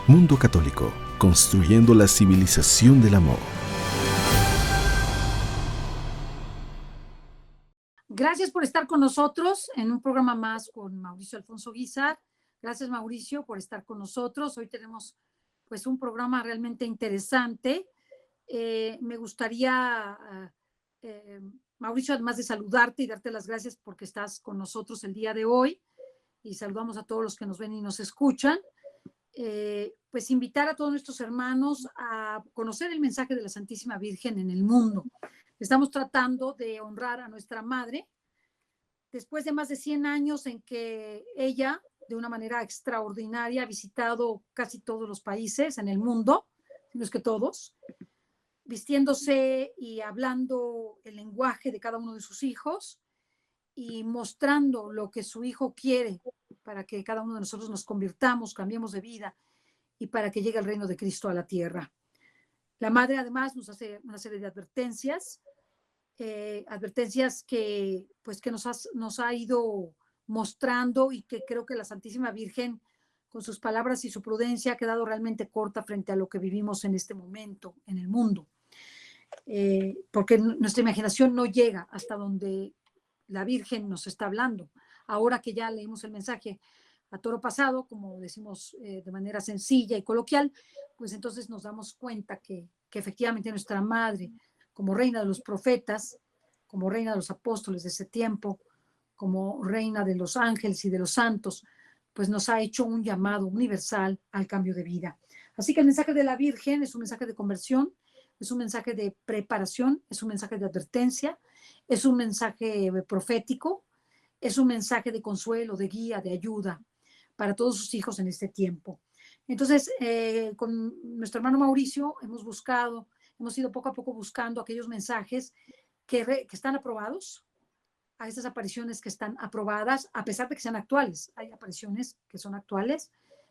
Mundo Católico, construyendo la civilización del amor. Gracias por estar con nosotros en un programa más con Mauricio Alfonso Guízar. Gracias, Mauricio, por estar con nosotros. Hoy tenemos pues un programa realmente interesante. Me gustaría, Mauricio, además de saludarte y darte las gracias porque estás con nosotros el día de hoy, y saludamos a todos los que nos ven y nos escuchan, pues invitar a todos nuestros hermanos a conocer el mensaje de la Santísima Virgen en el mundo. Estamos tratando de honrar a nuestra Madre después de más de 100 años en que ella, de una manera extraordinaria, ha visitado casi todos los países en el mundo, si no es que todos, vistiéndose y hablando el lenguaje de cada uno de sus hijos y mostrando lo que su hijo quiere para que cada uno de nosotros nos convirtamos, cambiemos de vida y para que llegue el reino de Cristo a la tierra. La Madre además nos hace una serie de advertencias, advertencias que, pues, que nos ha ido mostrando, y que creo que la Santísima Virgen, con sus palabras y su prudencia, ha quedado realmente corta frente a lo que vivimos en este momento en el mundo. Porque nuestra imaginación no llega hasta donde la Virgen nos está hablando. Ahora que ya leímos el mensaje a toro pasado, como decimos de manera sencilla y coloquial, pues entonces nos damos cuenta que efectivamente nuestra Madre, como reina de los profetas, como reina de los apóstoles de ese tiempo, como reina de los ángeles y de los santos, pues nos ha hecho un llamado universal al cambio de vida. Así que el mensaje de la Virgen es un mensaje de conversión, es un mensaje de preparación, es un mensaje de advertencia, es un mensaje profético, es un mensaje de consuelo, de guía, de ayuda para todos sus hijos en este tiempo. Entonces, con nuestro hermano Mauricio hemos ido poco a poco buscando aquellos mensajes que están aprobados, a estas apariciones que están aprobadas, a pesar de que sean actuales. Hay apariciones que son actuales,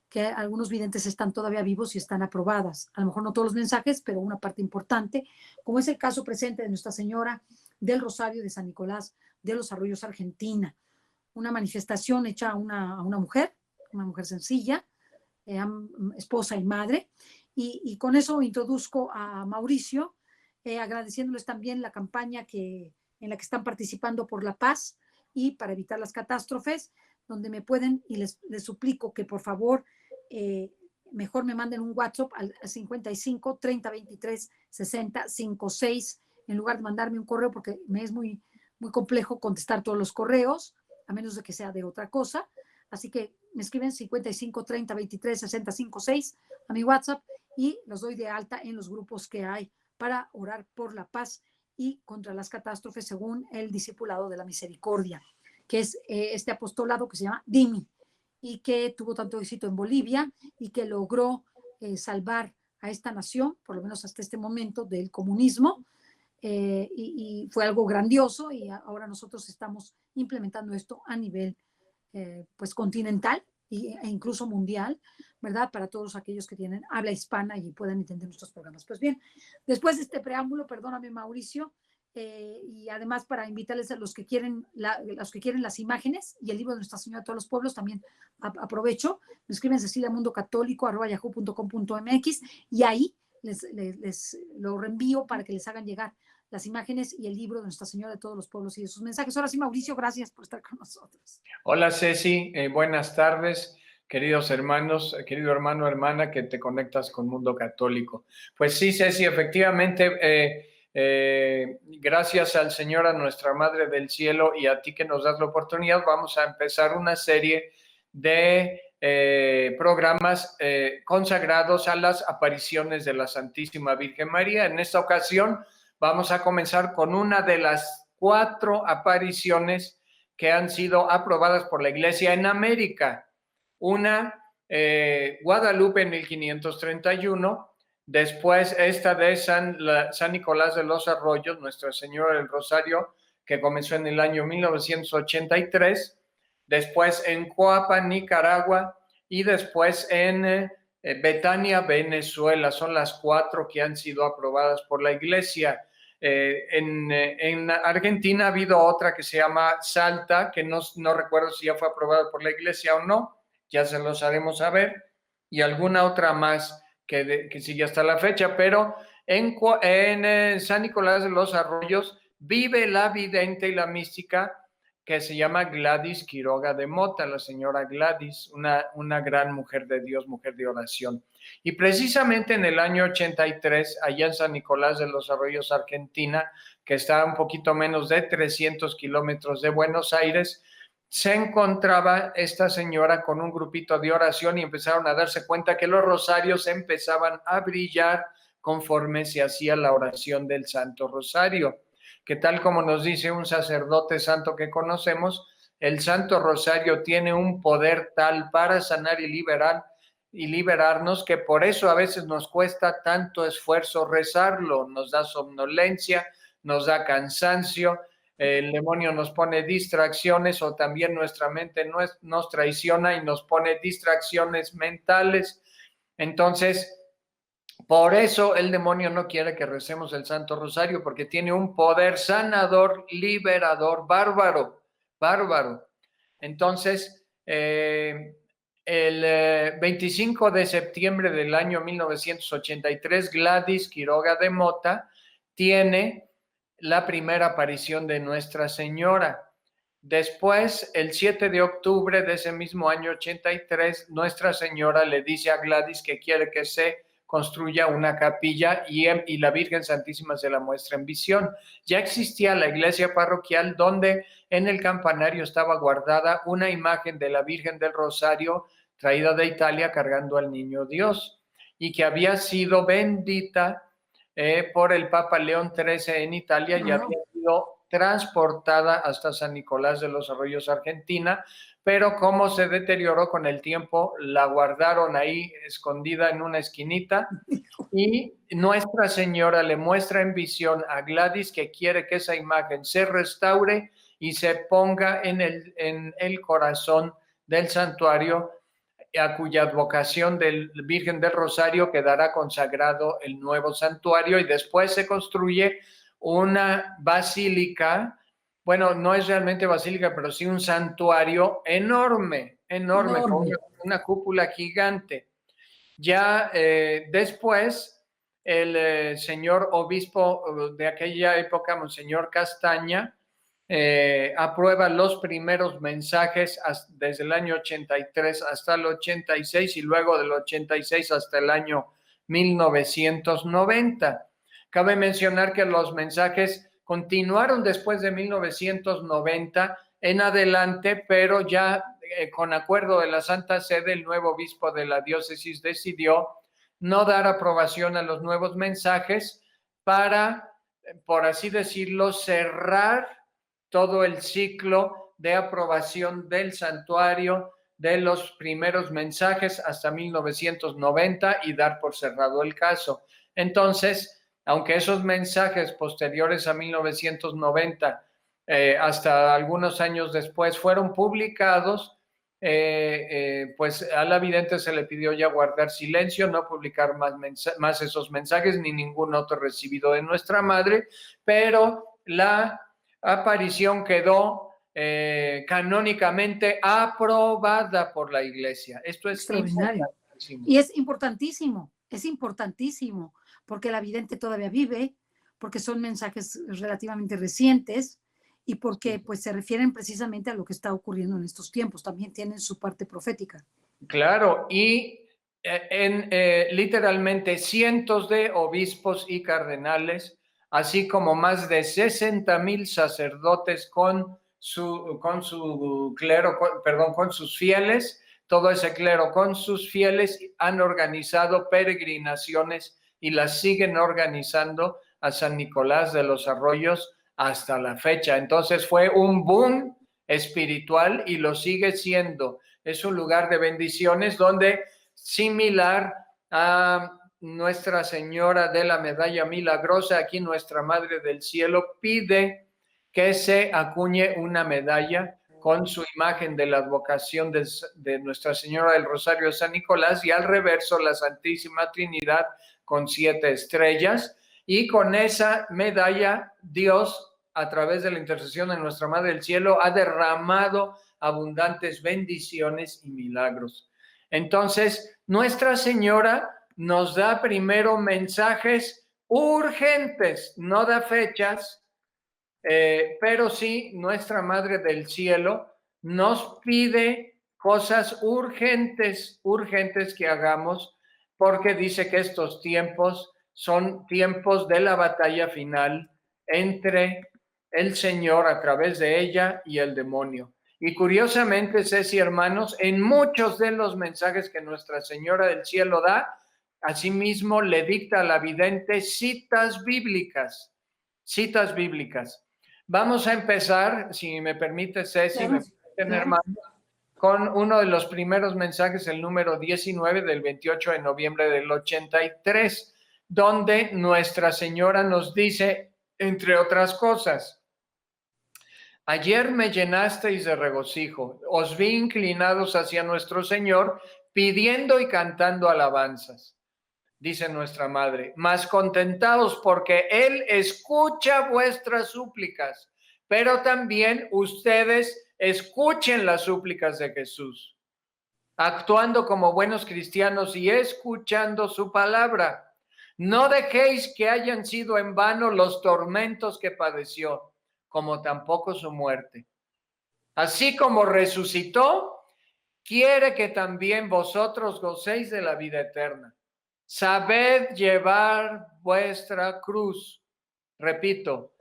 que algunos videntes están todavía vivos y están aprobadas. A lo mejor no todos los mensajes, pero una parte importante, como es el caso presente de Nuestra Señora del Rosario de San Nicolás de los Arroyos, Argentina. Una manifestación hecha a una mujer sencilla, esposa y madre. Y con eso introduzco a Mauricio, agradeciéndoles también la campaña en la que están participando por la paz y para evitar las catástrofes, donde me pueden, y les suplico que por favor mejor me manden un WhatsApp al 55 30 23 60 56, en lugar de mandarme un correo, porque me es muy complejo contestar todos los correos, a menos de que sea de otra cosa. Así que me escriben 55 30 23 60 56 a mi WhatsApp y los doy de alta en los grupos que hay para orar por la paz y contra las catástrofes, según el Discipulado de la Misericordia, que es este apostolado que se llama DIMI y que tuvo tanto éxito en Bolivia y que logró salvar a esta nación, por lo menos hasta este momento, del comunismo. Y fue algo grandioso, y ahora nosotros estamos implementando esto a nivel pues continental e incluso mundial, ¿verdad? Para todos aquellos que tienen habla hispana y puedan entender nuestros programas. Pues bien, después de este preámbulo, perdóname, Mauricio, y además para invitarles a los que quieren las imágenes y el libro de Nuestra Señora de todos los pueblos, también aprovecho, me escriben ceciliamundocatólico@yahoo.com.mx, y ahí les lo reenvío para que les hagan llegar las imágenes y el libro de Nuestra Señora de todos los pueblos y de sus mensajes. Ahora sí, Mauricio, gracias por estar con nosotros. Hola, Ceci, buenas tardes, queridos hermanos, querido hermano, hermana que te conectas con Mundo Católico. Pues sí, Ceci, efectivamente, gracias al Señor, a nuestra Madre del Cielo y a ti que nos das la oportunidad, vamos a empezar una serie de programas consagrados a las apariciones de la Santísima Virgen María. En esta ocasión vamos a comenzar con una de las 4 apariciones que han sido aprobadas por la Iglesia en América. Una, Guadalupe en 1531, después esta de San Nicolás de los Arroyos, Nuestra Señora del Rosario, que comenzó en el año 1983, después en Coapa, Nicaragua, y después en Betania, Venezuela. Son las 4 que han sido aprobadas por la Iglesia. En Argentina ha habido otra que se llama Salta, que no recuerdo si ya fue aprobada por la Iglesia o no, ya se los haremos saber. y alguna otra más que sigue hasta la fecha, pero en San Nicolás de los Arroyos vive la vidente y la mística que se llama Gladys Quiroga de Mota, la señora Gladys, una gran mujer de Dios, mujer de oración. Y precisamente en el año 83, allá en San Nicolás de los Arroyos, Argentina, que está a un poquito menos de 300 kilómetros de Buenos Aires, se encontraba esta señora con un grupito de oración y empezaron a darse cuenta que los rosarios empezaban a brillar conforme se hacía la oración del Santo Rosario, que tal como nos dice un sacerdote santo que conocemos, el Santo Rosario tiene un poder tal para sanar y liberarnos que por eso a veces nos cuesta tanto esfuerzo rezarlo, nos da somnolencia, nos da cansancio, el demonio nos pone distracciones o también nuestra mente nos traiciona y nos pone distracciones mentales. Entonces, por eso el demonio no quiere que recemos el Santo Rosario, porque tiene un poder sanador, liberador, bárbaro. Entonces, el 25 de septiembre del año 1983, Gladys Quiroga de Mota tiene la primera aparición de Nuestra Señora. Después, el 7 de octubre de ese mismo año 83, Nuestra Señora le dice a Gladys que quiere que se construya una capilla y la Virgen Santísima se la muestra en visión. Ya existía la iglesia parroquial donde en el campanario estaba guardada una imagen de la Virgen del Rosario traída de Italia cargando al Niño Dios y que había sido bendita por el Papa León XIII en Italia y había sido transportada hasta San Nicolás de los Arroyos, Argentina, pero como se deterioró con el tiempo, la guardaron ahí escondida en una esquinita y Nuestra Señora le muestra en visión a Gladys que quiere que esa imagen se restaure y se ponga en el corazón del santuario, a cuya advocación del Virgen del Rosario quedará consagrado el nuevo santuario y después se construye una basílica, bueno, no es realmente basílica, pero sí un santuario enorme, con una cúpula gigante. Ya después, el señor obispo de aquella época, Monseñor Castaña, aprueba los primeros mensajes desde el año 83 hasta el 86 y luego del 86 hasta el año 1990. Cabe mencionar que los mensajes continuaron después de 1990 en adelante, pero ya con acuerdo de la Santa Sede, el nuevo obispo de la diócesis decidió no dar aprobación a los nuevos mensajes para, por así decirlo, cerrar todo el ciclo de aprobación del santuario de los primeros mensajes hasta 1990 y dar por cerrado el caso. Entonces, aunque esos mensajes posteriores a 1990, hasta algunos años después, fueron publicados, pues a la vidente se le pidió ya guardar silencio, no publicar más esos mensajes ni ningún otro recibido de nuestra madre, pero la aparición quedó canónicamente aprobada por la Iglesia. Esto es extraordinario. Y es importantísimo, porque la vidente todavía vive, porque son mensajes relativamente recientes y porque pues se refieren precisamente a lo que está ocurriendo en estos tiempos. También tienen su parte profética. Claro, y literalmente cientos de obispos y cardenales, así como más de 60,000 sacerdotes con su clero, con sus fieles, todo ese clero con sus fieles han organizado peregrinaciones y las siguen organizando a San Nicolás de los Arroyos hasta la fecha. Entonces fue un boom espiritual y lo sigue siendo. Es un lugar de bendiciones donde, similar a Nuestra Señora de la Medalla Milagrosa, aquí Nuestra Madre del Cielo pide que se acuñe una medalla con su imagen de la advocación de Nuestra Señora del Rosario de San Nicolás y al reverso la Santísima Trinidad con 7 estrellas. Y con esa medalla Dios, a través de la intercesión de Nuestra Madre del Cielo, ha derramado abundantes bendiciones y milagros. Entonces, Nuestra Señora nos da primero mensajes urgentes, no da fechas, pero sí Nuestra Madre del Cielo nos pide cosas urgentes que hagamos, porque dice que estos tiempos son tiempos de la batalla final entre el Señor a través de ella y el demonio. Y curiosamente, Ceci, hermanos, en muchos de los mensajes que Nuestra Señora del Cielo da, asimismo le dicta a la vidente citas bíblicas. Citas bíblicas. Vamos a empezar, si me permite, Ceci, Claro, me permiten, claro. hermanos, con uno de los primeros mensajes, el número 19 del 28 de noviembre del 83, donde Nuestra Señora nos dice, entre otras cosas: ayer me llenasteis de regocijo, os vi inclinados hacia nuestro Señor, pidiendo y cantando alabanzas. Dice nuestra Madre, mas contentaos porque Él escucha vuestras súplicas, pero también ustedes escuchen las súplicas de Jesús, actuando como buenos cristianos y escuchando su palabra. No dejéis que hayan sido en vano los tormentos que padeció, como tampoco su muerte. Así como resucitó, quiere que también vosotros gocéis de la vida eterna. Sabed llevar vuestra cruz. Repito,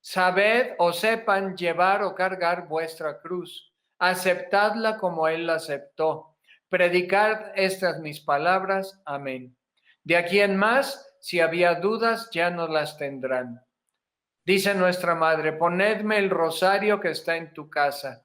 sabed o sepan llevar o cargar vuestra cruz. Aceptadla como Él la aceptó. Predicad estas mis palabras. Amén. De aquí en más, si había dudas, ya no las tendrán. Dice nuestra Madre, ponedme el rosario que está en tu casa.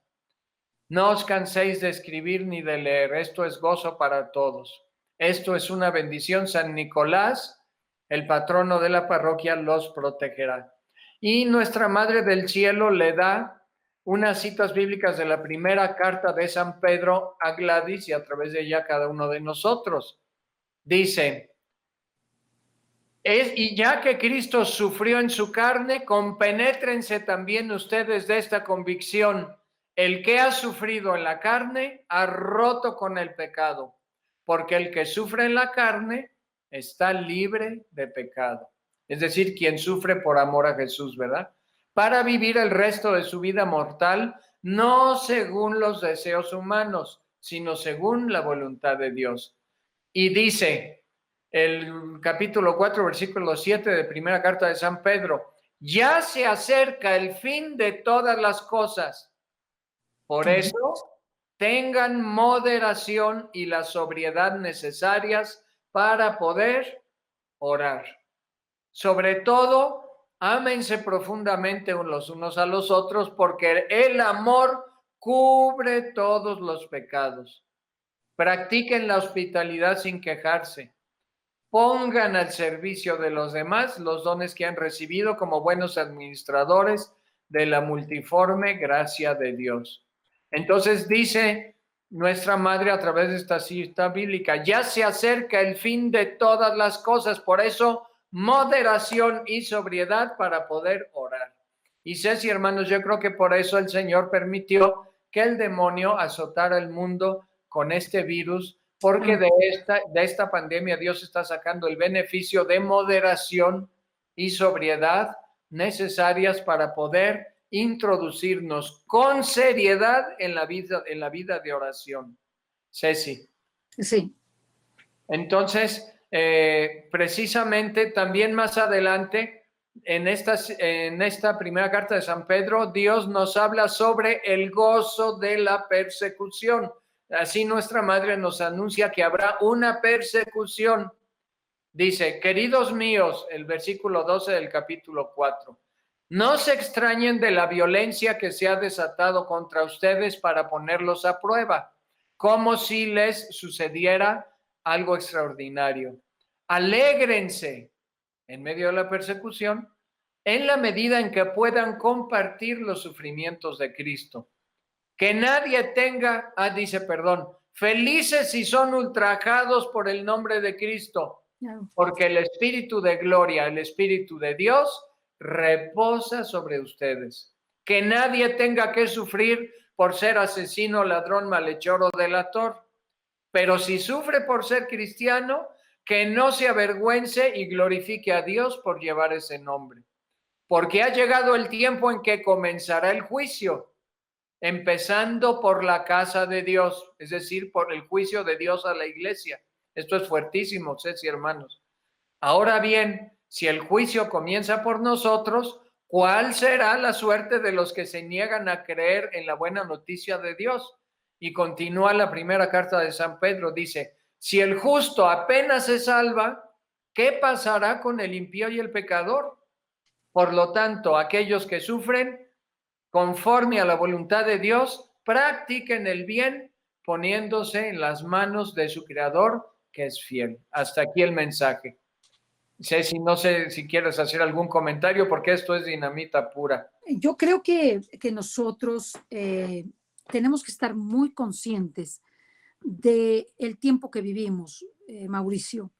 No os canséis de escribir ni de leer. Esto es gozo para todos. Esto es una bendición. San Nicolás, el patrono de la parroquia, los protegerá. Y Nuestra Madre del Cielo le da unas citas bíblicas de la primera carta de San Pedro a Gladys y a través de ella a cada uno de nosotros. Dice, y ya que Cristo sufrió en su carne, compenétrense también ustedes de esta convicción. El que ha sufrido en la carne ha roto con el pecado, porque el que sufre en la carne está libre de pecado. Es decir, quien sufre por amor a Jesús, ¿verdad? Para vivir el resto de su vida mortal, no según los deseos humanos, sino según la voluntad de Dios. Y dice el capítulo 4, versículo 7 de primera carta de San Pedro, ya se acerca el fin de todas las cosas. Por eso, tengan moderación y la sobriedad necesarias para poder orar. Sobre todo, ámense profundamente los unos a los otros, porque el amor cubre todos los pecados. Practiquen la hospitalidad sin quejarse. Pongan al servicio de los demás los dones que han recibido como buenos administradores de la multiforme gracia de Dios. Entonces dice nuestra Madre a través de esta cita bíblica, ya se acerca el fin de todas las cosas, por eso moderación y sobriedad para poder orar. Y Ceci, hermanos, yo creo que por eso el Señor permitió que el demonio azotara el mundo con este virus, porque de esta pandemia Dios está sacando el beneficio de moderación y sobriedad necesarias para poder introducirnos con seriedad en la vida de oración. Ceci. Sí. Entonces, precisamente también más adelante, en esta primera carta de San Pedro, Dios nos habla sobre el gozo de la persecución. Así nuestra Madre nos anuncia que habrá una persecución. Dice, queridos míos, el versículo 12 del capítulo 4, no se extrañen de la violencia que se ha desatado contra ustedes para ponerlos a prueba, como si les sucediera algo extraordinario. Alégrense en medio de la persecución en la medida en que puedan compartir los sufrimientos de Cristo. Que nadie tenga, felices si son ultrajados por el nombre de Cristo, porque el Espíritu de gloria, el Espíritu de Dios, reposa sobre ustedes. Que nadie tenga que sufrir por ser asesino, ladrón, malhechor o delator. Pero si sufre por ser cristiano, que no se avergüence y glorifique a Dios por llevar ese nombre. Porque ha llegado el tiempo en que comenzará el juicio, empezando por la casa de Dios, es decir, por el juicio de Dios a la iglesia. Esto es fuertísimo, Ceci, hermanos. Ahora bien, si el juicio comienza por nosotros, ¿cuál será la suerte de los que se niegan a creer en la buena noticia de Dios? Y continúa la primera carta de San Pedro, dice, si el justo apenas se salva, ¿qué pasará con el impío y el pecador? Por lo tanto, aquellos que sufren conforme a la voluntad de Dios, practiquen el bien poniéndose en las manos de su Creador, que es fiel. Hasta aquí el mensaje. Ceci, no sé si quieres hacer algún comentario porque esto es dinamita pura. Yo creo que nosotros tenemos que estar muy conscientes del tiempo que vivimos, Mauricio.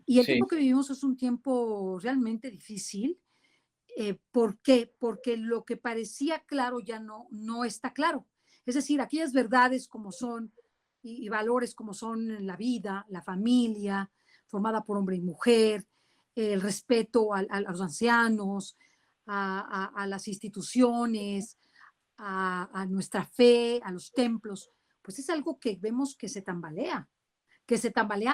Y el Sí. tiempo que vivimos es un tiempo realmente difícil. ¿Por qué? Porque lo que parecía claro ya no está claro. Es decir, aquellas verdades como son y valores como son la vida, la familia, formada por hombre y mujer, el respeto a los ancianos, a las instituciones, a nuestra fe, a los templos, pues es algo que vemos que se tambalea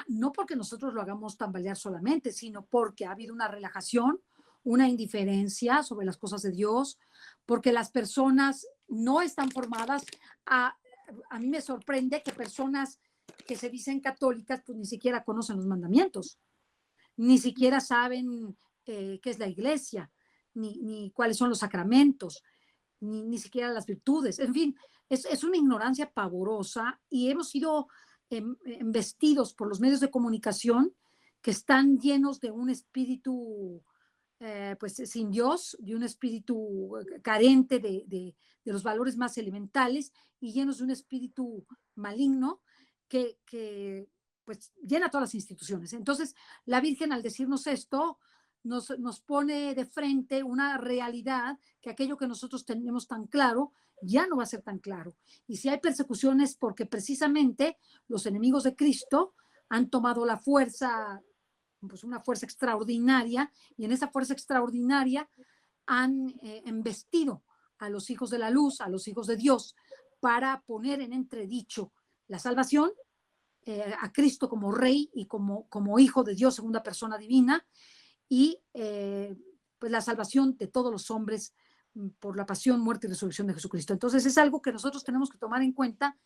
no porque nosotros lo hagamos tambalear solamente, sino porque ha habido una relajación, una indiferencia sobre las cosas de Dios, porque las personas no están formadas. A mí me sorprende que personas que se dicen católicas pues ni siquiera conocen los mandamientos, ni siquiera saben qué es la iglesia, ni cuáles son los sacramentos, ni siquiera las virtudes. En fin, es una ignorancia pavorosa y hemos sido embestidos por los medios de comunicación que están llenos de un espíritu pues sin Dios, de un espíritu carente de los valores más elementales y llenos de un espíritu maligno que pues llena todas las instituciones. Entonces, la Virgen al decirnos esto nos pone de frente una realidad que aquello que nosotros tenemos tan claro ya no va a ser tan claro. Y si hay persecuciones porque precisamente los enemigos de Cristo han tomado la fuerza, pues una fuerza extraordinaria, y en esa fuerza extraordinaria han embestido a los hijos de la luz, a los hijos de Dios, para poner en entredicho la salvación, a Cristo como Rey y como Hijo de Dios, segunda persona divina, y pues la salvación de todos los hombres por la pasión, muerte y resurrección de Jesucristo. Entonces es algo que nosotros tenemos que tomar en cuenta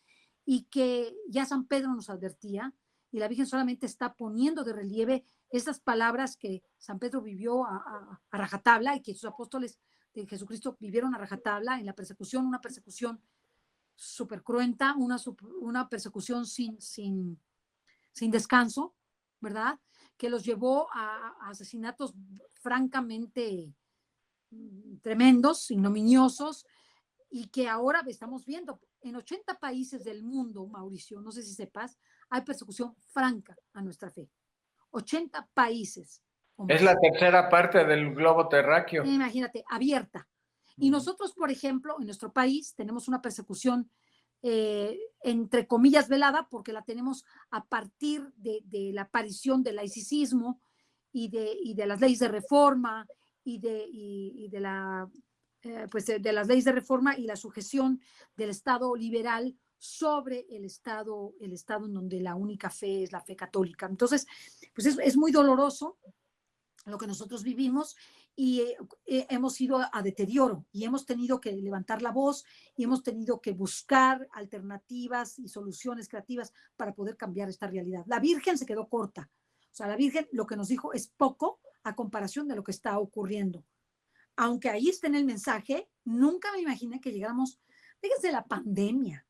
y que ya San Pedro nos advertía, y la Virgen solamente está poniendo de relieve esas palabras que San Pedro vivió a rajatabla y que sus apóstoles de Jesucristo vivieron a rajatabla en la persecución, una persecución súper cruenta, una persecución sin descanso, ¿verdad? Que los llevó a asesinatos francamente tremendos, ignominiosos, y que ahora estamos viendo en 80 países del mundo, Mauricio, no sé si sepas, hay persecución franca a nuestra fe. 80 países. Es la tercera parte del globo terráqueo. Imagínate, abierta. Y nosotros, por ejemplo, en nuestro país tenemos una persecución entre comillas velada, porque la tenemos a partir de la aparición del laicismo y de las leyes de reforma y de las leyes de reforma y la sujeción del Estado liberal sobre el Estado en donde la única fe es la fe católica. Entonces, pues es muy doloroso lo que nosotros vivimos y hemos ido a deterioro y hemos tenido que levantar la voz y hemos tenido que buscar alternativas y soluciones creativas para poder cambiar esta realidad. La Virgen se quedó corta. O sea, la Virgen lo que nos dijo es poco a comparación de lo que está ocurriendo. Aunque ahí está en el mensaje, nunca me imaginé que llegáramos, fíjense la pandemia.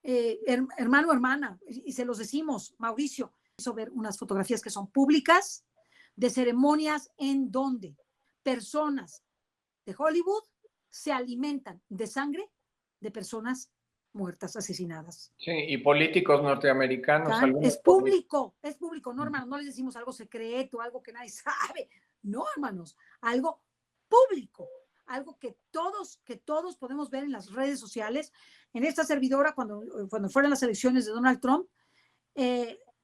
Hermano, hermana, y se los decimos, Mauricio, hizo ver unas fotografías que son públicas de ceremonias en donde personas de Hollywood se alimentan de sangre de personas muertas, asesinadas. Sí, y políticos norteamericanos. Es público, no, hermanos, no les decimos algo secreto, algo que nadie sabe. No, hermanos, algo público, algo que todos podemos ver en las redes sociales. En esta servidora, cuando fueron las elecciones de Donald Trump,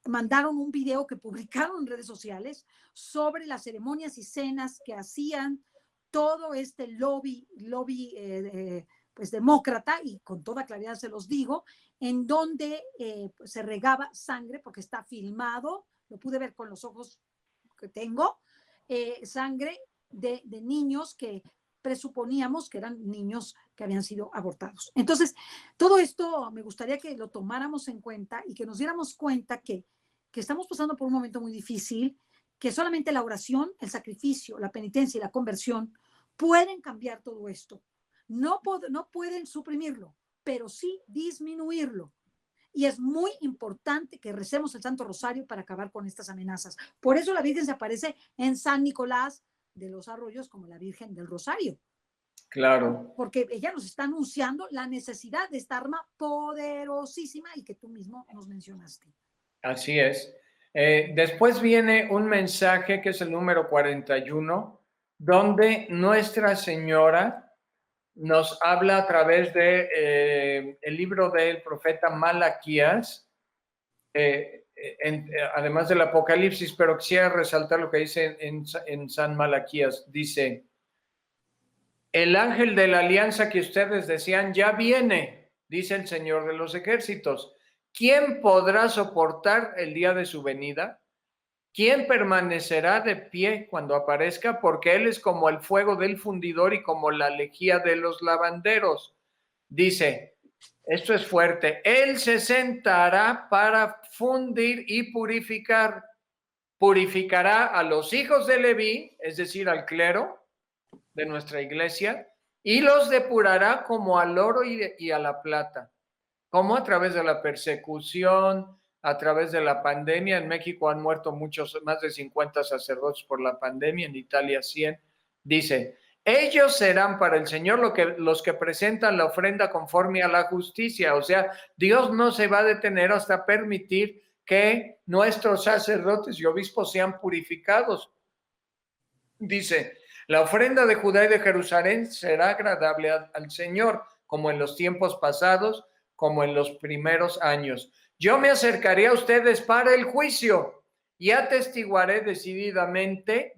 mandaron un video que publicaron en redes sociales sobre las ceremonias y cenas que hacían todo este lobby pues demócrata, y con toda claridad se los digo, en donde pues se regaba sangre, porque está filmado, lo pude ver con los ojos que tengo, sangre de niños que presuponíamos que eran niños que habían sido abortados. Entonces, todo esto me gustaría que lo tomáramos en cuenta y que nos diéramos cuenta que estamos pasando por un momento muy difícil, que solamente la oración, el sacrificio, la penitencia y la conversión pueden cambiar todo esto. No pueden suprimirlo, pero sí disminuirlo. Y es muy importante que recemos el Santo Rosario para acabar con estas amenazas. Por eso la Virgen se aparece en San Nicolás de los Arroyos como la Virgen del Rosario. Claro. Porque ella nos está anunciando la necesidad de esta arma poderosísima y que tú mismo nos mencionaste. Así es. Después viene un mensaje que es el número 41, donde Nuestra Señora nos habla a través de el libro del profeta Malaquías, además del Apocalipsis, pero quisiera resaltar lo que dice en San Malaquías. Dice: el ángel de la alianza que ustedes decían ya viene, dice el Señor de los ejércitos. ¿Quién podrá soportar el día de su venida? ¿Quién permanecerá de pie cuando aparezca? Porque Él es como el fuego del fundidor y como la lejía de los lavanderos. Dice, esto es fuerte, Él se sentará para fundir y purificar. Purificará a los hijos de Leví, es decir, al clero de nuestra iglesia, y los depurará como al oro y a la plata. Como a través de la persecución, a través de la pandemia. En México han muerto muchos, más de 50 sacerdotes por la pandemia, en Italia 100. Dice, ellos serán para el Señor los que presentan la ofrenda conforme a la justicia. O sea, Dios no se va a detener hasta permitir que nuestros sacerdotes y obispos sean purificados. Dice, la ofrenda de Judá y de Jerusalén será agradable al Señor, como en los tiempos pasados, como en los primeros años. Yo me acercaré a ustedes para el juicio y atestiguaré decididamente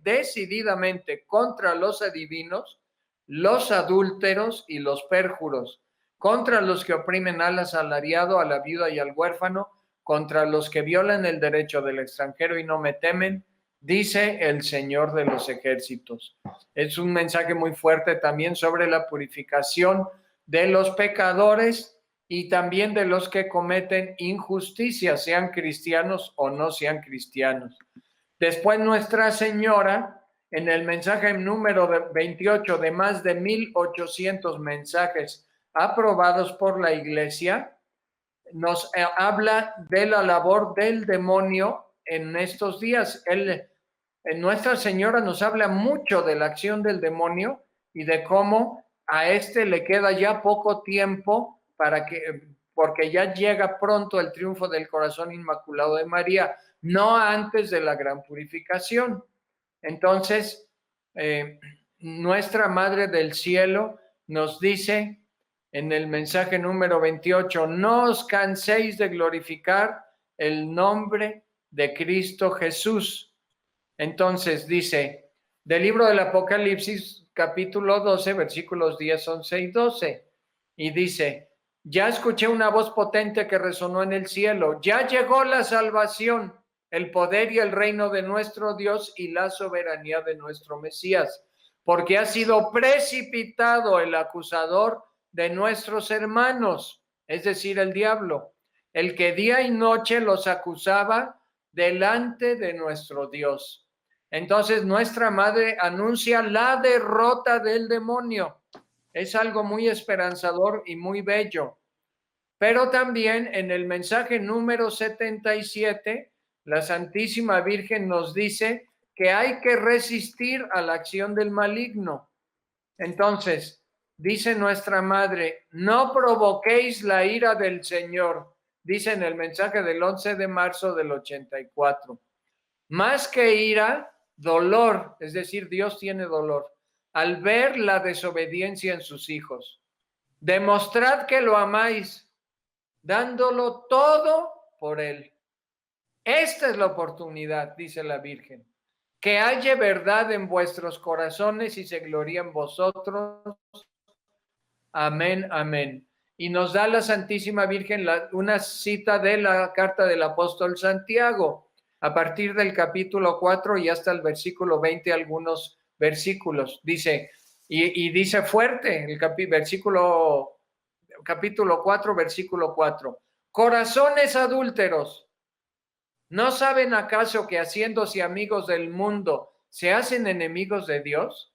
contra los adivinos, los adúlteros y los pérjuros, contra los que oprimen al asalariado, a la viuda y al huérfano, contra los que violan el derecho del extranjero y no me temen, dice el Señor de los ejércitos. Es un mensaje muy fuerte también sobre la purificación de los pecadores y también de los que cometen injusticia, sean cristianos o no sean cristianos. Después Nuestra Señora, en el mensaje número 28 de más de 1800 mensajes aprobados por la Iglesia, nos habla de la labor del demonio en estos días. Nuestra Señora nos habla mucho de la acción del demonio y de cómo a este le queda ya poco tiempo porque ya llega pronto el triunfo del corazón inmaculado de María, no antes de la gran purificación. Entonces, nuestra Madre del Cielo nos dice en el mensaje número 28, no os canséis de glorificar el nombre de Cristo Jesús. Entonces dice, del libro del Apocalipsis, capítulo 12, versículos 10, 11 y 12, y dice, ya escuché una voz potente que resonó en el cielo, ya llegó la salvación, el poder y el reino de nuestro Dios y la soberanía de nuestro Mesías, porque ha sido precipitado el acusador de nuestros hermanos, es decir, el diablo, el que día y noche los acusaba delante de nuestro Dios. Entonces nuestra Madre anuncia la derrota del demonio. Es algo muy esperanzador y muy bello. Pero también en el mensaje número 77, la Santísima Virgen nos dice que hay que resistir a la acción del maligno. Entonces, dice nuestra Madre, no provoquéis la ira del Señor, dice en el mensaje del 11 de marzo del 84. Más que ira, dolor, es decir, Dios tiene dolor al ver la desobediencia en sus hijos. Demostrad que lo amáis, dándolo todo por Él. Esta es la oportunidad, dice la Virgen. Que haya verdad en vuestros corazones y se glorie en vosotros. Amén, amén. Y nos da la Santísima Virgen una cita de la carta del apóstol Santiago, a partir del capítulo 4 y hasta el versículo 20, algunos versículos. Dice, y dice fuerte, el capítulo 4, versículo 4. Corazones adúlteros, ¿no saben acaso que haciéndose amigos del mundo se hacen enemigos de Dios?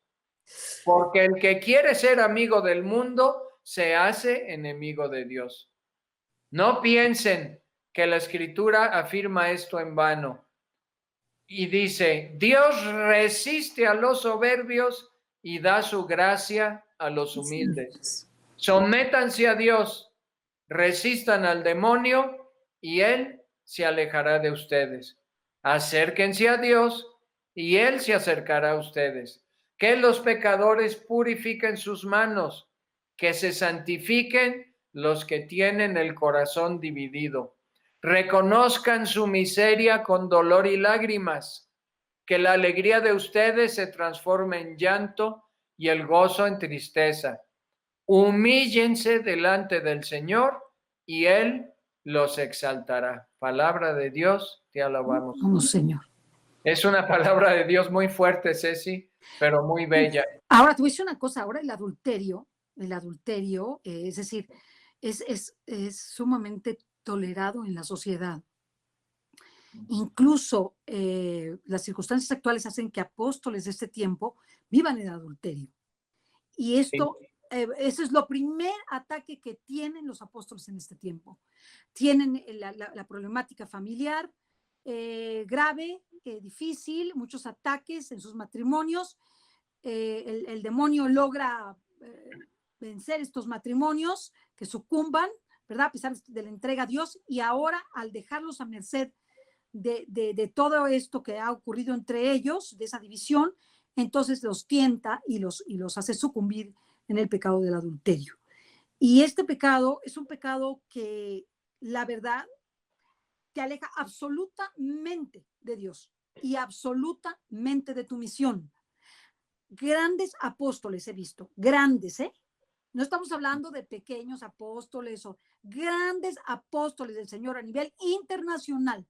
Porque el que quiere ser amigo del mundo se hace enemigo de Dios. No piensen que la Escritura afirma esto en vano. Y dice, Dios resiste a los soberbios y da su gracia a los humildes. Sométanse a Dios, resistan al demonio y él se alejará de ustedes. Acérquense a Dios y él se acercará a ustedes. Que los pecadores purifiquen sus manos, que se santifiquen los que tienen el corazón dividido. Reconozcan su miseria con dolor y lágrimas, que la alegría de ustedes se transforme en llanto y el gozo en tristeza. Humíllense delante del Señor y Él los exaltará. Palabra de Dios, te alabamos. Vamos, Señor. Es una palabra de Dios muy fuerte, Ceci, pero muy bella. Ahora, te voy a decir una cosa, ahora el adulterio, es decir, es sumamente tolerado en la sociedad. Incluso las circunstancias actuales hacen que apóstoles de este tiempo vivan en adulterio. Y esto, ese es lo primer ataque que tienen los apóstoles en este tiempo. Tienen la problemática familiar grave, difícil, muchos ataques en sus matrimonios. El demonio logra vencer estos matrimonios que sucumban, ¿verdad? A pesar de la entrega a Dios, y ahora al dejarlos a merced de todo esto que ha ocurrido entre ellos, de esa división, entonces los tienta y los hace sucumbir en el pecado del adulterio. Y este pecado es un pecado que, la verdad, te aleja absolutamente de Dios y absolutamente de tu misión. Grandes apóstoles he visto, grandes, ¿eh? No estamos hablando de pequeños apóstoles o grandes apóstoles del Señor a nivel internacional,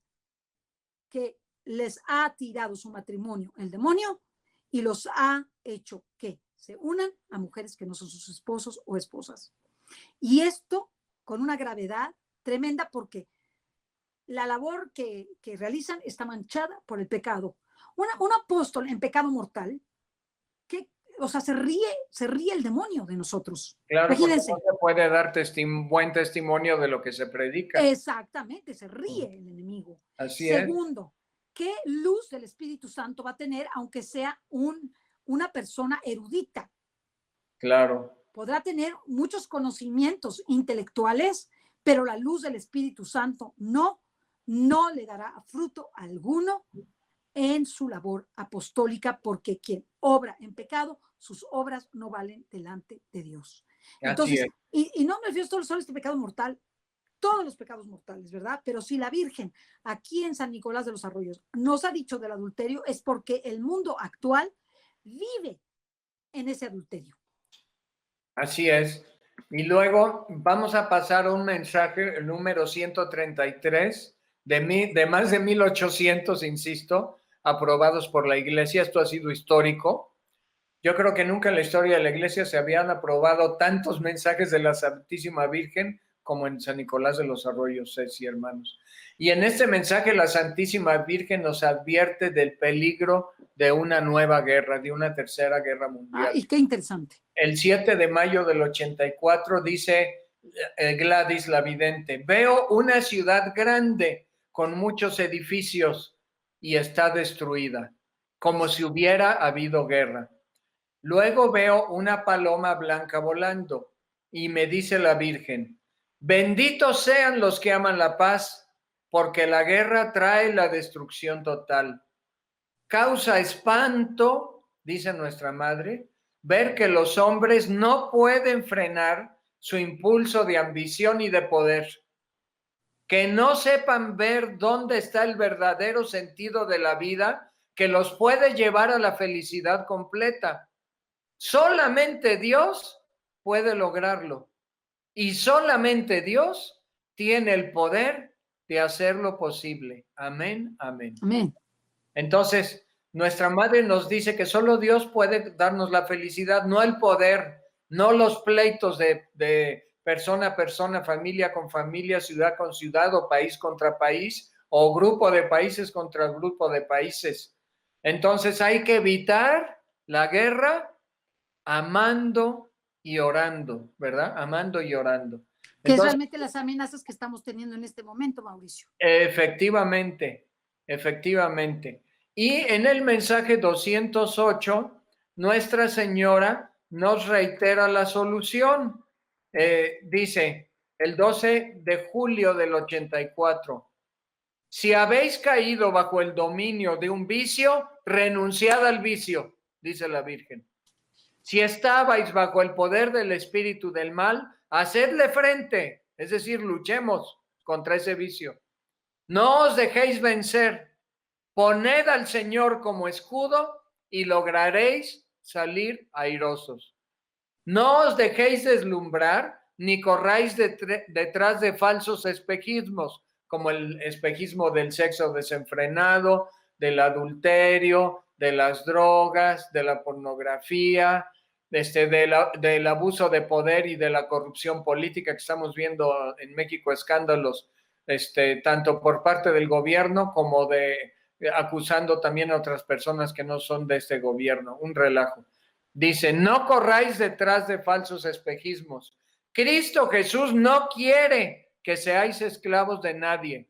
que les ha tirado su matrimonio el demonio y los ha hecho que se unan a mujeres que no son sus esposos o esposas. Y esto con una gravedad tremenda, porque la labor que realizan está manchada por el pecado. Un apóstol en pecado mortal, o sea, se ríe el demonio de nosotros. Claro, imagínense. no se puede dar buen testimonio de lo que se predica. Exactamente, se ríe el enemigo. Así Segundo, ¿qué luz del Espíritu Santo va a tener aunque sea una persona erudita? Claro. Podrá tener muchos conocimientos intelectuales, pero la luz del Espíritu Santo no le dará fruto alguno en su labor apostólica, porque quien obra en pecado, sus obras no valen delante de Dios. Entonces, y no me refiero solo a este pecado mortal, todos los pecados mortales, ¿verdad? Pero si la Virgen aquí en San Nicolás de los Arroyos nos ha dicho del adulterio, es porque el mundo actual vive en ese adulterio. Así es. Y luego vamos a pasar a un mensaje, el número 133, de más de 1800, insisto, aprobados por la Iglesia. Esto ha sido histórico. Yo creo que nunca en la historia de la Iglesia se habían aprobado tantos mensajes de la Santísima Virgen como en San Nicolás de los Arroyos, Ceci, hermanos. Y en este mensaje la Santísima Virgen nos advierte del peligro de una nueva guerra, de una tercera guerra mundial. Y qué interesante. El 7 de mayo del 84 dice Gladys la vidente: veo una ciudad grande con muchos edificios y está destruida, como si hubiera habido guerra. Luego veo una paloma blanca volando y me dice la Virgen: benditos sean los que aman la paz, porque la guerra trae la destrucción total. Causa espanto, dice nuestra madre, ver que los hombres no pueden frenar su impulso de ambición y de poder. que no sepan ver dónde está el verdadero sentido de la vida que los puede llevar a la felicidad completa. Solamente Dios puede lograrlo y solamente Dios tiene el poder de hacerlo posible. Amén, amén. Amén. Entonces, nuestra madre nos dice que solo Dios puede darnos la felicidad, no el poder, no los pleitos de persona a persona, familia con familia, ciudad con ciudad o país contra país o grupo de países contra grupo de países. Entonces hay que evitar la guerra amando y orando, ¿verdad? Amando y orando. Que es Entonces, realmente las amenazas que estamos teniendo en este momento, Mauricio. efectivamente, efectivamente. Y en el mensaje 208, Nuestra Señora nos reitera la solución. Dice, el 12 de julio del 84, si habéis caído bajo el dominio de un vicio, renunciad al vicio, dice la Virgen. Si estabais bajo el poder del espíritu del mal, hacedle frente, es decir, luchemos contra ese vicio. No os dejéis vencer, poned al Señor como escudo y lograréis salir airosos. No os dejéis deslumbrar ni corráis detrás de falsos espejismos, como el espejismo del sexo desenfrenado, del adulterio, de las drogas, de la pornografía, del abuso de poder y de la corrupción política que estamos viendo en México, escándalos, tanto por parte del gobierno como acusando también a otras personas que no son de este gobierno, un relajo. Dice, no corráis detrás de falsos espejismos. Cristo Jesús no quiere que seáis esclavos de nadie.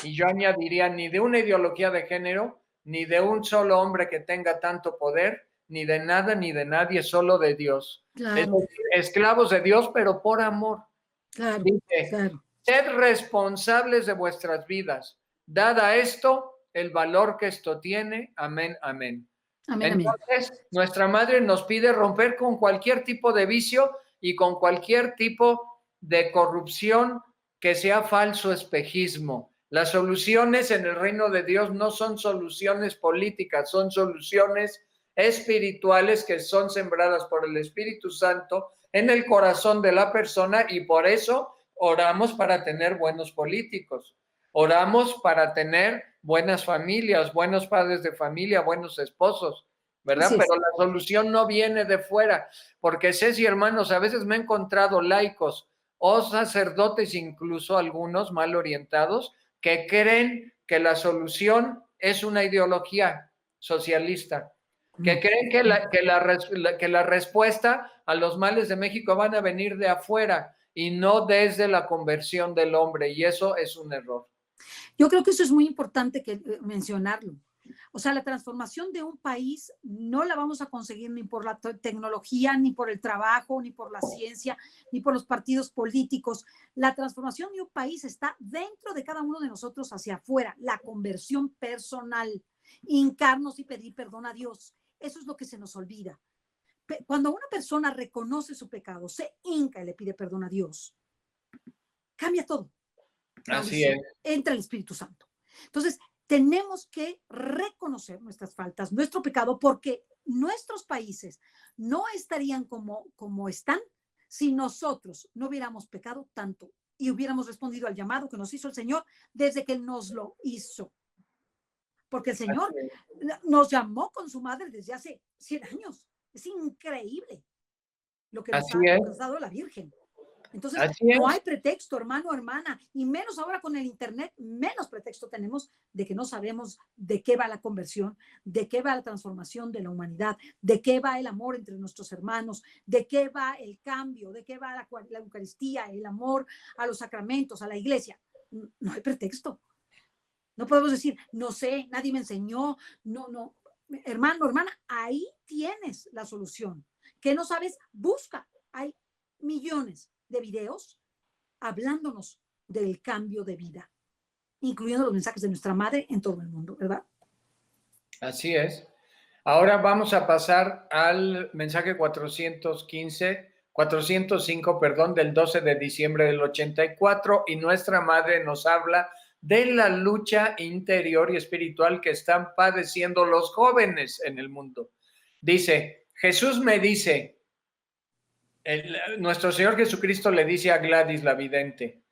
Y yo añadiría, ni de una ideología de género, ni de un solo hombre que tenga tanto poder, ni de nada, ni de nadie, solo de Dios. Claro. Es decir, esclavos de Dios, pero por amor. Claro, Dice, claro. sed responsables de vuestras vidas. Dad a esto el valor que esto tiene. Amén, amén. Amén, Entonces, amén. nuestra madre nos pide romper con cualquier tipo de vicio y con cualquier tipo de corrupción que sea falso espejismo. Las soluciones en el reino de Dios no son soluciones políticas, son soluciones espirituales que son sembradas por el Espíritu Santo en el corazón de la persona y por eso oramos para tener buenos políticos. Oramos para tener buenas familias, buenos padres de familia, buenos esposos, ¿verdad? Pero la solución no viene de fuera, porque Ceci, hermanos, a veces me he encontrado laicos o sacerdotes, incluso algunos mal orientados, que creen que la solución es una ideología socialista, que creen que la respuesta a los males de México van a venir de afuera y no desde la conversión del hombre, y eso es un error. Yo creo que eso es muy importante mencionarlo. O sea, la transformación de un país no la vamos a conseguir ni por la tecnología, ni por el trabajo, ni por la ciencia, ni por los partidos políticos. La transformación de un país está dentro de cada uno de nosotros hacia afuera, la conversión personal, hincarnos y pedir perdón a Dios. Eso es lo que se nos olvida. Cuando una persona reconoce su pecado, se hinca y le pide perdón a Dios, cambia todo. Así es. Entra el Espíritu Santo. Entonces, tenemos que reconocer nuestras faltas, nuestro pecado, porque nuestros países no estarían como están si nosotros no hubiéramos pecado tanto y hubiéramos respondido al llamado que nos hizo el Señor desde que Él nos lo hizo. Porque el Señor nos llamó con su madre desde hace 100 años. Es increíble lo que nos ha dado la Virgen. Entonces, no hay pretexto, hermano, hermana, y menos ahora con el internet, menos pretexto tenemos de que no sabemos de qué va la conversión, de qué va la transformación de la humanidad, de qué va el amor entre nuestros hermanos, de qué va el cambio, de qué va la Eucaristía, el amor a los sacramentos, a la iglesia. No hay pretexto. No podemos decir, no sé, nadie me enseñó, no. Hermano, hermana, ahí tienes la solución. ¿Qué no sabes? Busca. Hay millones de videos hablándonos del cambio de vida, incluyendo los mensajes de nuestra madre en todo el mundo, ¿verdad? Así es. Ahora vamos a pasar al mensaje 415, 405, perdón, del 12 de diciembre del 84, y nuestra madre nos habla de la lucha interior y espiritual que están padeciendo los jóvenes en el mundo. Dice, Jesús me dice, nuestro Señor Jesucristo le dice a Gladys la vidente,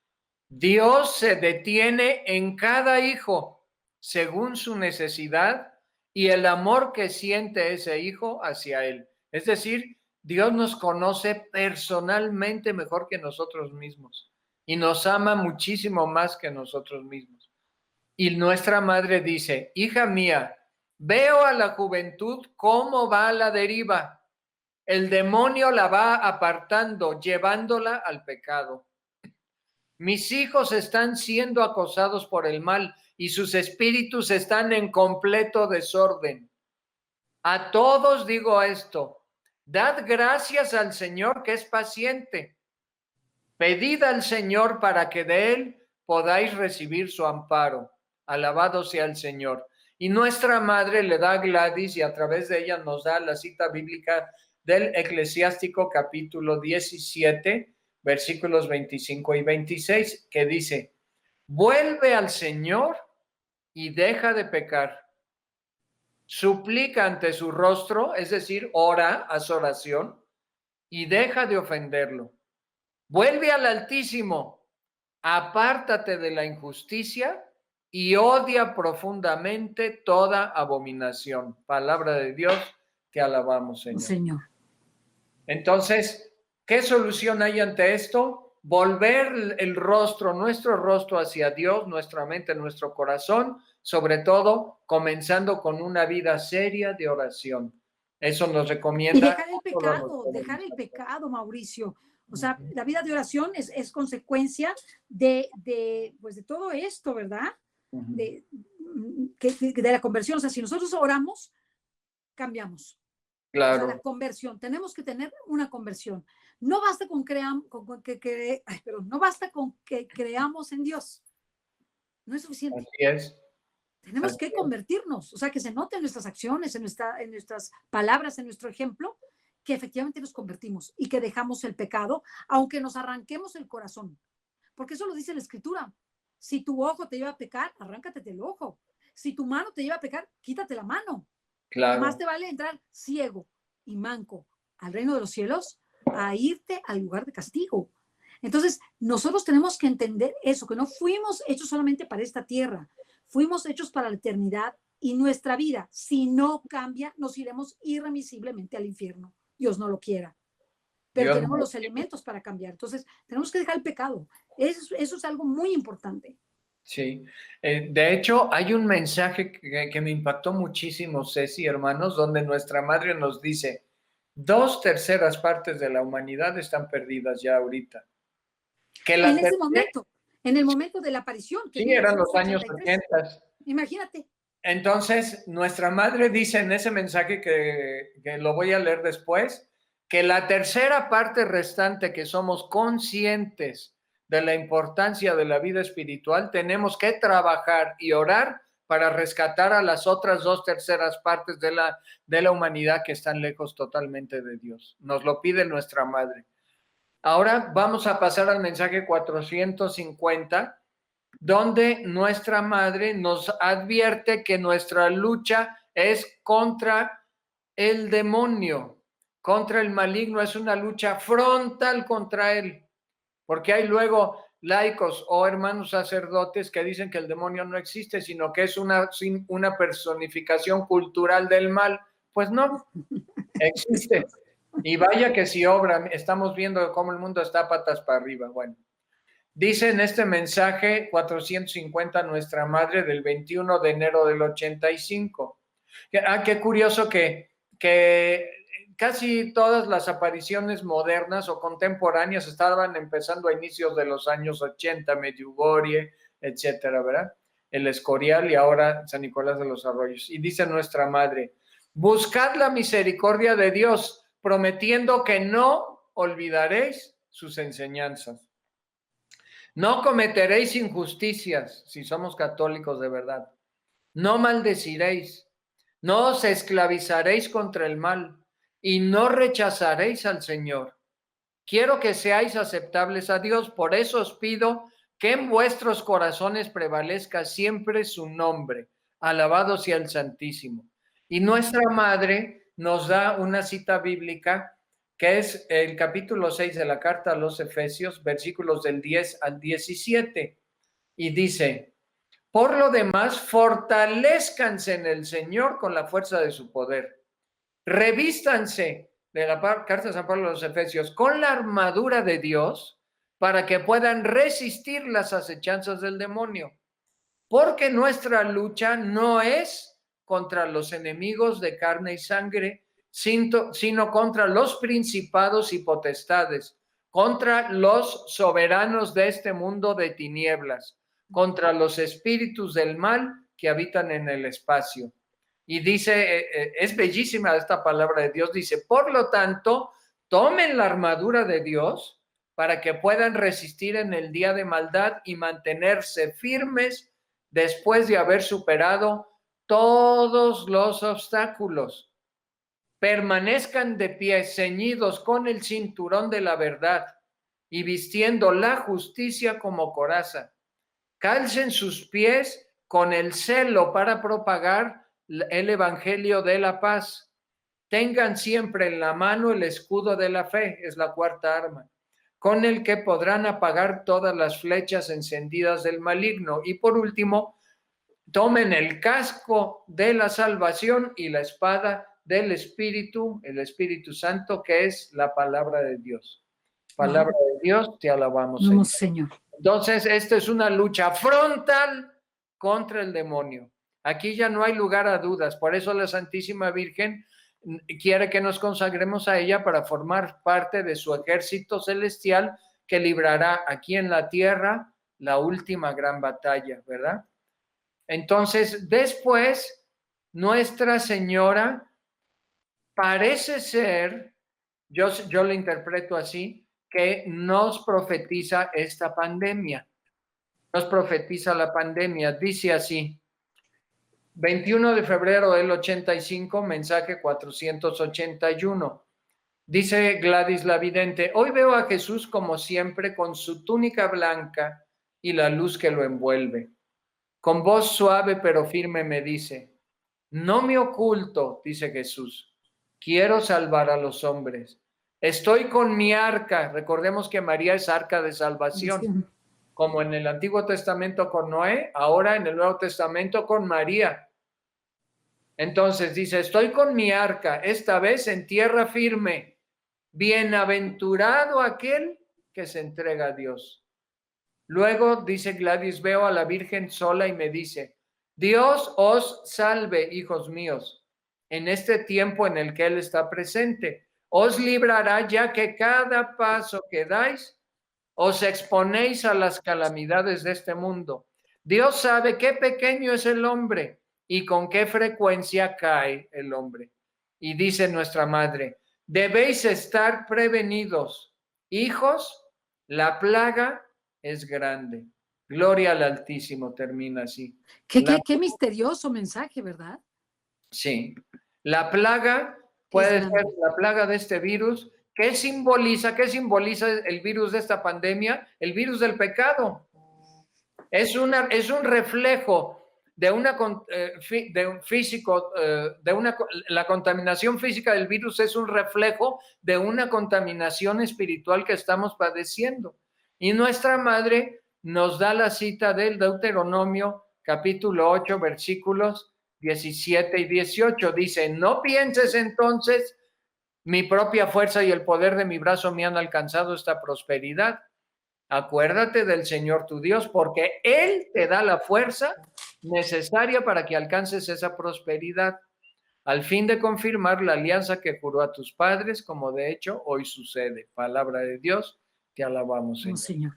Dios se detiene en cada hijo según su necesidad y el amor que siente ese hijo hacia él. Es decir, Dios nos conoce personalmente mejor que nosotros mismos y nos ama muchísimo más que nosotros mismos. Y nuestra madre dice, hija mía, veo a la juventud cómo va a la deriva. El demonio la va apartando, llevándola al pecado. Mis hijos están siendo acosados por el mal y sus espíritus están en completo desorden. A todos digo esto, dad gracias al Señor que es paciente. Pedid al Señor para que de Él podáis recibir su amparo. Alabado sea el Señor. Y nuestra madre le da a Gladys y a través de ella nos da la cita bíblica del Eclesiástico capítulo 17, versículos 25 y 26, que dice, vuelve al Señor y deja de pecar. Suplica ante su rostro, es decir, ora, haz oración, y deja de ofenderlo. Vuelve al Altísimo, apártate de la injusticia y odia profundamente toda abominación. Palabra de Dios, te alabamos, Señor. Señor. Entonces, ¿qué solución hay ante esto? Volver el rostro, nuestro rostro hacia Dios, nuestra mente, nuestro corazón, sobre todo comenzando con una vida seria de oración. Eso nos recomienda. Y dejar el pecado, Mauricio. O sea, la vida de oración es consecuencia de todo esto, ¿verdad? De la conversión. O sea, si nosotros oramos, cambiamos. Claro. O sea, la conversión. Tenemos que tener una conversión. No basta con que creamos en Dios. No es suficiente. Así es. Tenemos que convertirnos. O sea, que se note en nuestras acciones, en nuestras palabras, en nuestro ejemplo, que efectivamente nos convertimos y que dejamos el pecado, aunque nos arranquemos el corazón. Porque eso lo dice la Escritura. Si tu ojo te lleva a pecar, arráncate el ojo. Si tu mano te lleva a pecar, quítate la mano. Claro. Más te vale entrar ciego y manco al reino de los cielos a irte al lugar de castigo. Entonces, nosotros tenemos que entender eso, que no fuimos hechos solamente para esta tierra, fuimos hechos para la eternidad y nuestra vida, si no cambia, nos iremos irremisiblemente al infierno. Dios no lo quiera. Pero tenemos los elementos para cambiar. Entonces, tenemos que dejar el pecado. Eso es algo muy importante. Sí. De hecho, hay un mensaje que me impactó muchísimo, Ceci, hermanos, donde nuestra madre nos dice, 2/3 partes de la humanidad están perdidas ya ahorita. En ese momento, en el momento de la aparición. Que sí, eran los años 80. Imagínate. Entonces, nuestra madre dice en ese mensaje que lo voy a leer después, que la tercera parte restante que somos conscientes de la importancia de la vida espiritual, tenemos que trabajar y orar para rescatar a las otras 2/3 partes de la humanidad que están lejos totalmente de Dios. Nos lo pide nuestra madre. Ahora vamos a pasar al mensaje 450, donde nuestra madre nos advierte que nuestra lucha es contra el demonio, contra el maligno, es una lucha frontal contra él, porque hay luego laicos o hermanos sacerdotes que dicen que el demonio no existe, sino que es una personificación cultural del mal. Pues no, existe. Y vaya que si obra, estamos viendo cómo el mundo está patas para arriba. Bueno, dice en este mensaje 450 nuestra madre del 21 de enero del 85. Qué curioso que casi todas las apariciones modernas o contemporáneas estaban empezando a inicios de los años 80, Medjugorje, etcétera, ¿verdad? El Escorial y ahora San Nicolás de los Arroyos. Y dice nuestra madre, buscad la misericordia de Dios, prometiendo que no olvidaréis sus enseñanzas. No cometeréis injusticias, si somos católicos de verdad. No maldeciréis. No os esclavizaréis contra el mal y no rechazaréis al Señor. quiero que seáis aceptables a Dios. Por eso os pido que en vuestros corazones prevalezca siempre su nombre. Alabado sea el Santísimo. Y nuestra Madre nos da una cita bíblica que es el capítulo 6 de la carta a los Efesios, versículos del 10 al 17. Y dice: por lo demás, fortalezcanse en el Señor con la fuerza de su poder. Revístanse, de la carta de San Pablo a los Efesios, con la armadura de Dios para que puedan resistir las acechanzas del demonio. Porque nuestra lucha no es contra los enemigos de carne y sangre, sino contra los principados y potestades, contra los soberanos de este mundo de tinieblas, contra los espíritus del mal que habitan en el espacio. Y dice, es bellísima esta palabra de Dios, dice: por lo tanto, tomen la armadura de Dios para que puedan resistir en el día de maldad y mantenerse firmes después de haber superado todos los obstáculos. Permanezcan de pie, ceñidos con el cinturón de la verdad y vistiendo la justicia como coraza. Calcen sus pies con el celo para propagar el evangelio de la paz. Tengan siempre en la mano el escudo de la fe, es la cuarta arma, con el que podrán apagar todas las flechas encendidas del maligno. Y por último, tomen el casco de la salvación y la espada del Espíritu, el Espíritu Santo, que es la palabra de Dios. Palabra de Dios, te alabamos, Señor. Entonces, esta es una lucha frontal contra el demonio. Aquí ya no hay lugar a dudas. Por eso la Santísima Virgen quiere que nos consagremos a ella para formar parte de su ejército celestial que librará aquí en la tierra la última gran batalla, ¿verdad? Entonces, después, Nuestra Señora parece ser, yo lo interpreto así, que nos profetiza esta pandemia. Nos profetiza la pandemia. Dice así: 21 de febrero del 85, mensaje 481. Dice Gladys la vidente: hoy veo a Jesús como siempre con su túnica blanca y la luz que lo envuelve. Con voz suave pero firme me dice: no me oculto, dice Jesús, quiero salvar a los hombres. Estoy con mi arca. Recordemos que María es arca de salvación. Sí. Como en el Antiguo Testamento con Noé, ahora en el Nuevo Testamento con María. Entonces dice: estoy con mi arca, esta vez en tierra firme. Bienaventurado aquel que se entrega a Dios. Luego dice Gladys: veo a la Virgen sola y me dice: Dios os salve, hijos míos, en este tiempo en el que Él está presente. Os librará, ya que cada paso que dais os exponéis a las calamidades de este mundo. Dios sabe qué pequeño es el hombre y con qué frecuencia cae el hombre. Y dice nuestra Madre: debéis estar prevenidos, hijos, la plaga es grande. Gloria al Altísimo, termina así. Qué misterioso mensaje, ¿verdad? Sí. La plaga puede ser la plaga de este virus. ¿Qué simboliza el virus de esta pandemia? El virus del pecado. Es un reflejo de la contaminación física del virus es un reflejo de una contaminación espiritual que estamos padeciendo. Y nuestra Madre nos da la cita del Deuteronomio, capítulo 8, versículos 17 y 18. Dice: no pienses entonces, mi propia fuerza y el poder de mi brazo me han alcanzado esta prosperidad. Acuérdate del Señor tu Dios, porque Él te da la fuerza necesaria para que alcances esa prosperidad, al fin de confirmar la alianza que juró a tus padres, como de hecho hoy sucede. Palabra de Dios, te alabamos, Señor. Señor.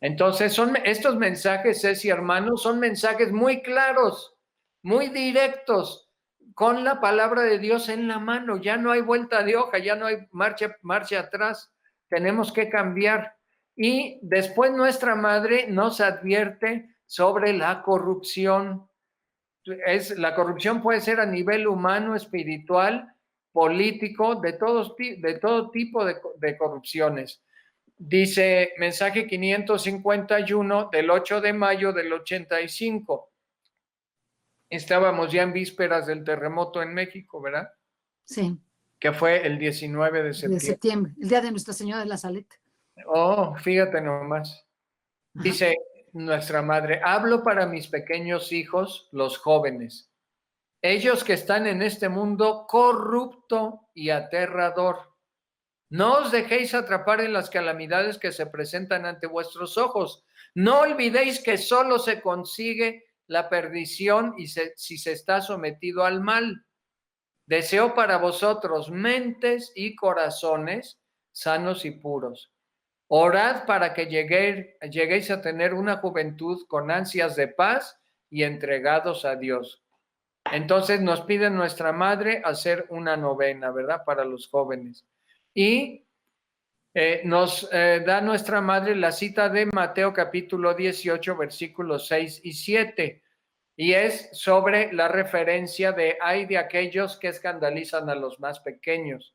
Entonces, estos mensajes, Ceci, hermanos, son mensajes muy claros, muy directos, con la palabra de Dios en la mano. Ya no hay vuelta de hoja, ya no hay marcha atrás. Tenemos que cambiar. Y después nuestra Madre nos advierte sobre la corrupción. La corrupción puede ser a nivel humano, espiritual, político, de todo tipo de corrupciones. Dice mensaje 551 del 8 de mayo del 85. Estábamos ya en vísperas del terremoto en México, ¿verdad? Sí, Que fue el 19 de de septiembre. septiembre, el día de Nuestra Señora de la Saleta. Oh, fíjate nomás. Dice nuestra madre, hablo para mis pequeños hijos, los jóvenes, ellos que están en este mundo corrupto y aterrador. No os dejéis atrapar en las calamidades que se presentan ante vuestros ojos. No olvidéis que solo se consigue la perdición si se está sometido al mal. Deseo para vosotros mentes y corazones sanos y puros. Orad para que lleguéis a tener una juventud con ansias de paz y entregados a Dios. Entonces nos pide nuestra madre hacer una novena, ¿verdad? Para los jóvenes. Y nos da nuestra madre la cita de Mateo capítulo 18, versículos 6 y 7. Y es sobre la referencia de ay de aquellos que escandalizan a los más pequeños.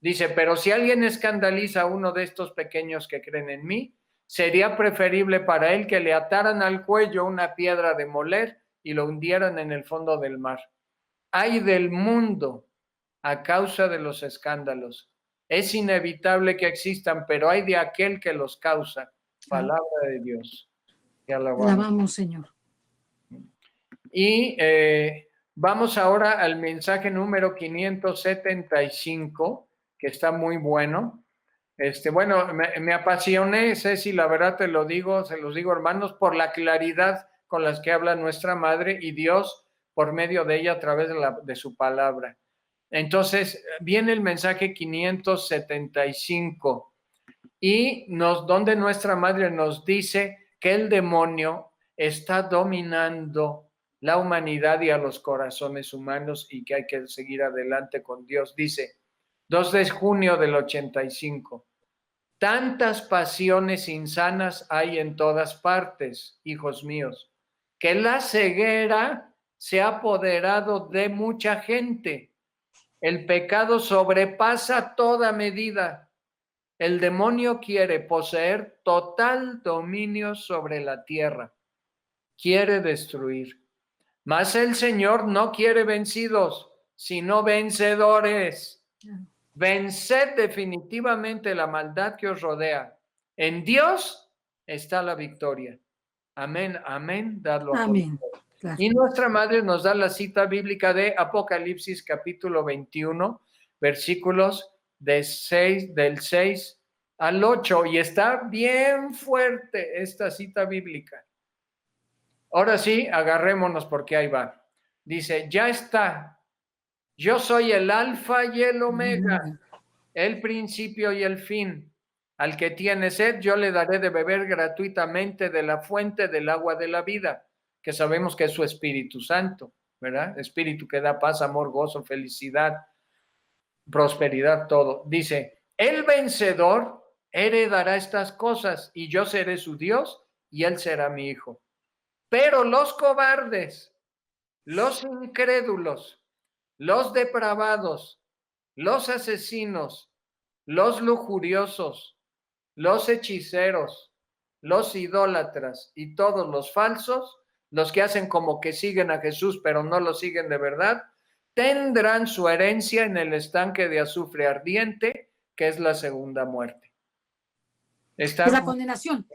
Dice, pero si alguien escandaliza a uno de estos pequeños que creen en mí, sería preferible para él que le ataran al cuello una piedra de moler y lo hundieran en el fondo del mar. Ay del mundo a causa de los escándalos. Es inevitable que existan, pero hay de aquel que los causa. Palabra de Dios. Te alabamos, Señor. Y vamos ahora al mensaje número 575, que está muy bueno. Bueno, me apasioné, Ceci, la verdad te lo digo, se los digo, hermanos, por la claridad con las que habla nuestra madre y Dios por medio de ella a través de su palabra. Entonces, viene el mensaje 575 y donde nuestra madre nos dice que el demonio está dominando la humanidad y a los corazones humanos y que hay que seguir adelante con Dios. Dice, 2 de junio del 85, tantas pasiones insanas hay en todas partes, hijos míos, que la ceguera se ha apoderado de mucha gente. El pecado sobrepasa toda medida. El demonio quiere poseer total dominio sobre la tierra. Quiere destruir. Mas el Señor no quiere vencidos, sino vencedores. Venced definitivamente la maldad que os rodea. En Dios está la victoria. Amén, amén. Dadlo a amén. Claro. Y nuestra madre nos da la cita bíblica de Apocalipsis capítulo 21, versículos del 6 al 8. Y está bien fuerte esta cita bíblica. Ahora sí, agarrémonos porque ahí va. Dice, ya está. Yo soy el alfa y el omega, el principio y el fin. Al que tiene sed, yo le daré de beber gratuitamente de la fuente del agua de la vida, que sabemos que es su Espíritu Santo, ¿verdad? Espíritu que da paz, amor, gozo, felicidad, prosperidad, todo. Dice, el vencedor heredará estas cosas y yo seré su Dios y él será mi hijo. Pero los cobardes, los incrédulos, los depravados, los asesinos, los lujuriosos, los hechiceros, los idólatras y todos los falsos, los que hacen como que siguen a Jesús pero no lo siguen de verdad, tendrán su herencia en el estanque de azufre ardiente, que es la segunda muerte. Es la condenación,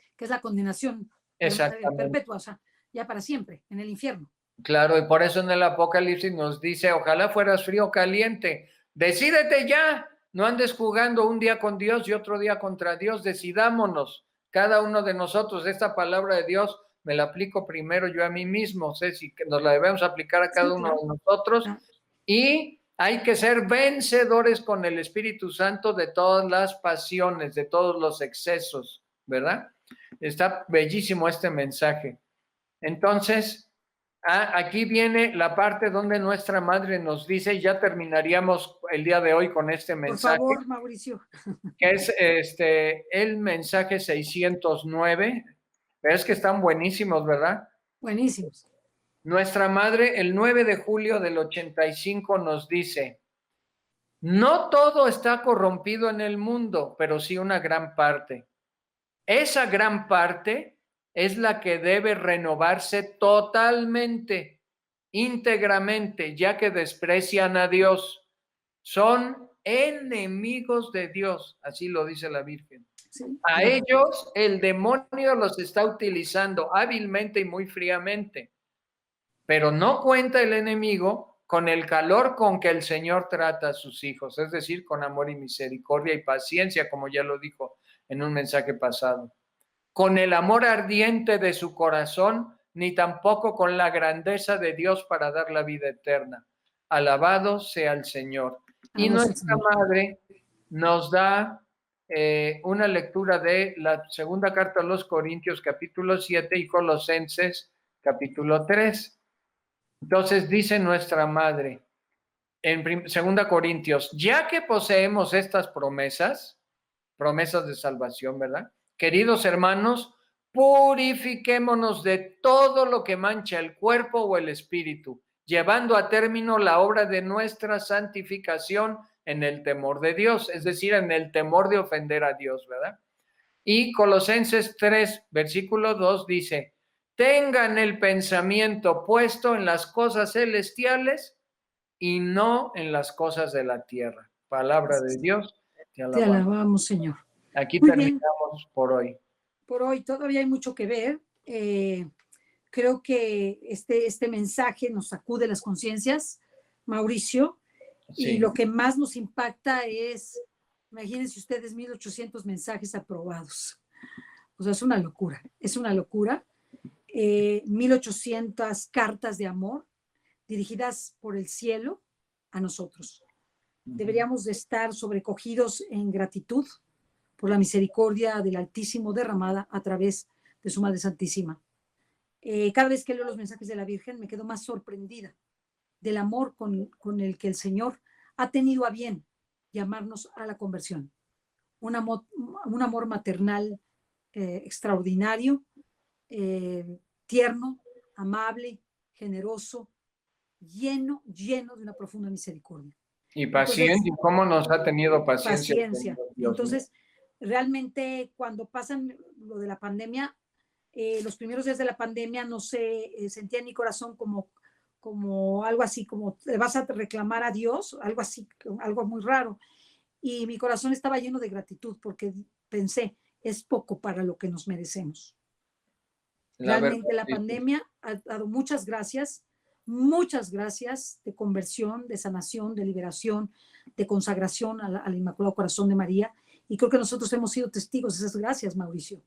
Exactamente. perpetua, o sea, ya para siempre, en el infierno. Claro, y por eso en el Apocalipsis nos dice, ojalá fueras frío o caliente, decídete ya, no andes jugando un día con Dios y otro día contra Dios, decidámonos, cada uno de nosotros. Esta palabra de Dios me la aplico primero yo a mí mismo, sé si nos la debemos aplicar a cada uno de nosotros, y hay que ser vencedores con el Espíritu Santo de todas las pasiones, de todos los excesos, ¿verdad? Está bellísimo este mensaje. Entonces, aquí viene la parte donde nuestra madre nos dice, y ya terminaríamos el día de hoy con este mensaje. Por favor, Mauricio. Que es el mensaje 609. Pero es que están buenísimos, ¿verdad? Buenísimos. Nuestra madre, el 9 de julio del 85, nos dice, No todo está corrompido en el mundo, pero sí una gran parte. Esa gran parte es la que debe renovarse totalmente, íntegramente, ya que desprecian a Dios. Son enemigos de Dios, así lo dice la Virgen. Sí. A ellos el demonio los está utilizando hábilmente y muy fríamente, pero no cuenta el enemigo con el calor con que el Señor trata a sus hijos, es decir, con amor y misericordia y paciencia, como ya lo dijo en un mensaje pasado, con el amor ardiente de su corazón, ni tampoco con la grandeza de Dios para dar la vida eterna. Alabado sea el Señor. Y Alabado sea el nuestra Señor. Madre nos da una lectura de la segunda carta a los Corintios, capítulo 7, y Colosenses, capítulo 3. Entonces dice nuestra Madre en segunda Corintios, ya que poseemos estas promesas de salvación, ¿verdad? Queridos hermanos, purifiquémonos de todo lo que mancha el cuerpo o el espíritu, llevando a término la obra de nuestra santificación en el temor de Dios, es decir, en el temor de ofender a Dios, ¿verdad? Y Colosenses 3, versículo 2 dice, tengan el pensamiento puesto en las cosas celestiales y no en las cosas de la tierra. Palabra de Dios, te Te alabamos. alabamos, Señor. Aquí Muy bien, terminamos por hoy. por hoy todavía hay mucho que ver. Creo que este mensaje nos sacude las conciencias, Mauricio, y Sí. lo que más nos impacta es, imagínense ustedes, 1,800 mensajes aprobados. O sea, es una locura, es una locura. 1,800 cartas de amor dirigidas por el cielo a nosotros. Deberíamos de estar sobrecogidos en gratitud por la misericordia del Altísimo derramada a través de su Madre Santísima. Cada vez que leo los mensajes de la Virgen me quedo más sorprendida del amor con el que el Señor ha tenido a bien llamarnos a la conversión. Un amor maternal extraordinario, tierno, amable, generoso, lleno de una profunda misericordia. Y paciente, Entonces, ¿cómo nos ha tenido paciencia? paciencia. Dios Entonces, realmente cuando pasan lo de la pandemia, los primeros días de la pandemia, no sé, sentía en mi corazón como algo así, como te vas a reclamar a Dios, algo así, algo muy raro. Y mi corazón estaba lleno de gratitud porque pensé, es poco para lo que nos merecemos. La Realmente verdad, la pandemia ha dado muchas gracias de conversión, de sanación, de liberación, de consagración al Inmaculado Corazón de María. Y creo que nosotros hemos sido testigos de esas gracias, Mauricio,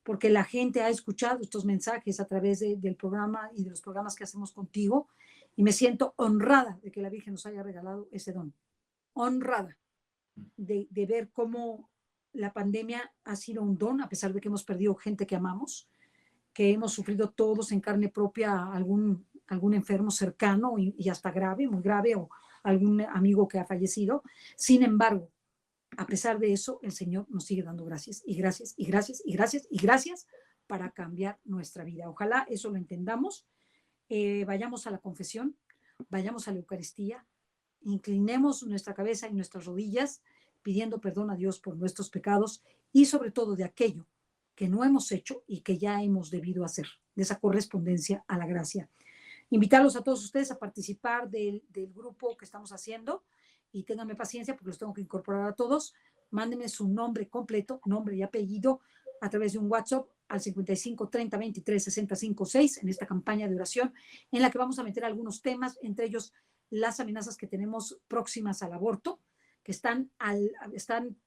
porque la gente ha escuchado estos mensajes a través del programa y de los programas que hacemos contigo. Y me siento honrada de que la Virgen nos haya regalado ese don. Honrada de ver cómo la pandemia ha sido un don, a pesar de que hemos perdido gente que amamos, que hemos sufrido todos en carne propia algún enfermo cercano y hasta grave, muy grave, o algún amigo que ha fallecido. Sin embargo, a pesar de eso, el Señor nos sigue dando gracias y gracias y gracias y gracias y gracias para cambiar nuestra vida. Ojalá eso lo entendamos. Vayamos a la confesión, vayamos a la Eucaristía, inclinemos nuestra cabeza y nuestras rodillas pidiendo perdón a Dios por nuestros pecados y sobre todo de aquello que no hemos hecho y que ya hemos debido hacer, de esa correspondencia a la gracia. Invitarlos a todos ustedes a participar del grupo que estamos haciendo y ténganme paciencia porque los tengo que incorporar a todos. Mándenme su nombre completo, nombre y apellido a través de un WhatsApp al 55 30 23 65 6 en esta campaña de oración en la que vamos a meter algunos temas, entre ellos las amenazas que tenemos próximas al aborto, que están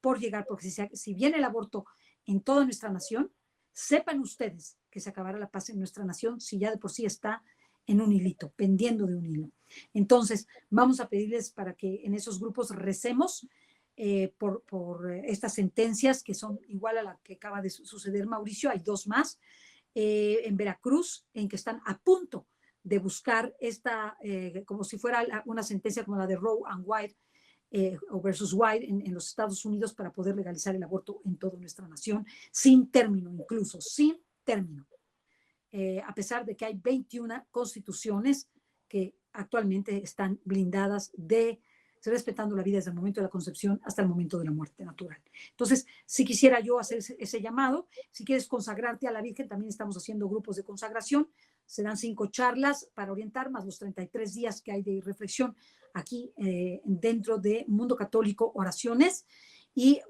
por llegar, porque si viene el aborto en toda nuestra nación, sepan ustedes que se acabará la paz en nuestra nación si ya de por sí está en un hilito, pendiendo de un hilo. Entonces, vamos a pedirles para que en esos grupos recemos por estas sentencias que son igual a la que acaba de suceder, Mauricio. Hay dos más en Veracruz, en que están a punto de buscar esta, como si fuera una sentencia como la de Roe and Wade, o versus White en los Estados Unidos para poder legalizar el aborto en toda nuestra nación, sin término, incluso sin término. A pesar de que hay 21 constituciones que actualmente están blindadas de respetando la vida desde el momento de la concepción hasta el momento de la muerte natural. Entonces, si quisiera yo hacer ese llamado, si quieres consagrarte a la Virgen, también estamos haciendo grupos de consagración. Serán 5 charlas para orientar, más los 33 días que hay de reflexión aquí dentro de Mundo Católico Oraciones. Y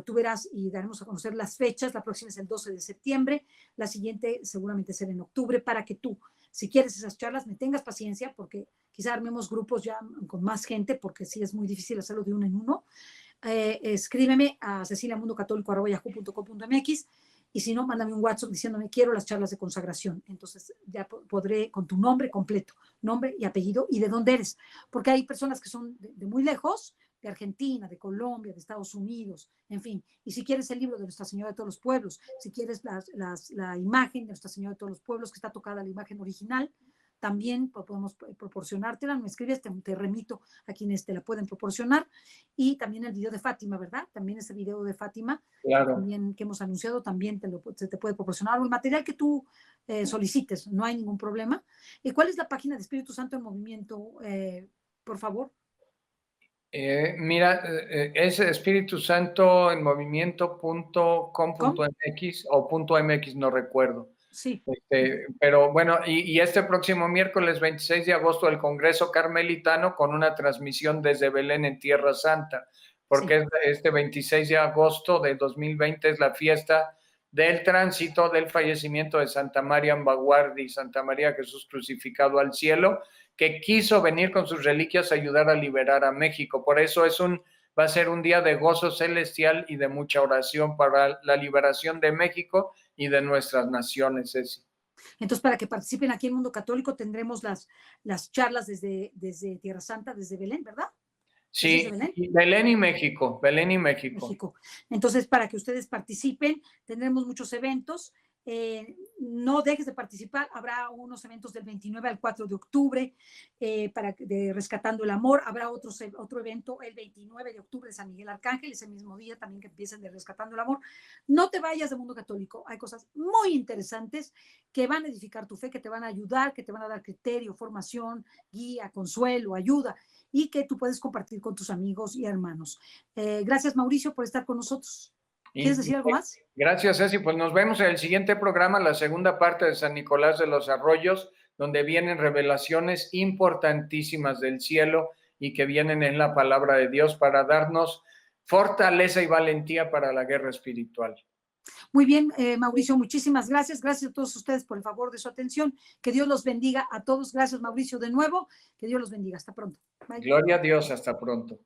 tú verás y daremos a conocer las fechas. La próxima es el 12 de septiembre, la siguiente seguramente será en octubre, para que tú, si quieres esas charlas, me tengas paciencia, porque quizá armemos grupos ya con más gente, porque sí es muy difícil hacerlo de uno en uno. Escríbeme a ceciliamundocatólico@yahoo.com.mx, y si no, mándame un WhatsApp diciéndome quiero las charlas de consagración. Entonces ya podré, con tu nombre completo, nombre y apellido, y de dónde eres, porque hay personas que son de muy lejos, de Argentina, de Colombia, de Estados Unidos, en fin. Y si quieres el libro de Nuestra Señora de todos los pueblos, si quieres la imagen de Nuestra Señora de todos los pueblos, que está tocada la imagen original, también podemos proporcionártela. Me escribes, te remito a quienes te la pueden proporcionar. Y también el video de Fátima, ¿verdad? También ese video de Fátima, Claro. también, que hemos anunciado, también se te puede proporcionar, o el material que tú solicites, no hay ningún problema. ¿Cuál es la página de Espíritu Santo en Movimiento, por favor? Mira, es Espíritu Santo en movimiento.com.mx o .mx, no recuerdo. Sí. Pero bueno, y este próximo miércoles 26 de agosto el Congreso Carmelitano, con una transmisión desde Belén en Tierra Santa, porque sí, este 26 de agosto de 2020 es la fiesta del tránsito del fallecimiento de Santa María Ambaguardi, Santa María Jesús crucificado al cielo, que quiso venir con sus reliquias a ayudar a liberar a México. Por eso va a ser un día de gozo celestial y de mucha oración para la liberación de México y de nuestras naciones, Ceci. Entonces, para que participen aquí en Mundo Católico, tendremos las charlas desde Tierra Santa, desde Belén, ¿verdad? Sí, Belén y México, Belén y México. Entonces, para que ustedes participen, tendremos muchos eventos. No dejes de participar. Habrá unos eventos del 29 al 4 de octubre de Rescatando el Amor. Habrá otro evento el 29 de octubre de San Miguel Arcángel, ese mismo día también, que empiecen de Rescatando el Amor. No te vayas de Mundo Católico. Hay cosas muy interesantes que van a edificar tu fe, que te van a ayudar, que te van a dar criterio, formación, guía, consuelo, ayuda, y que tú puedes compartir con tus amigos y hermanos. Gracias, Mauricio, por estar con nosotros. ¿Quieres decir algo más? Gracias, Ceci. Pues nos vemos en el siguiente programa, la segunda parte de San Nicolás de los Arroyos, donde vienen revelaciones importantísimas del cielo y que vienen en la palabra de Dios para darnos fortaleza y valentía para la guerra espiritual. Muy bien, Mauricio, muchísimas gracias. Gracias a todos ustedes por el favor de su atención. Que Dios los bendiga a todos. Gracias, Mauricio, de nuevo. Que Dios los bendiga. Hasta pronto. Bye. Gloria a Dios. Hasta pronto.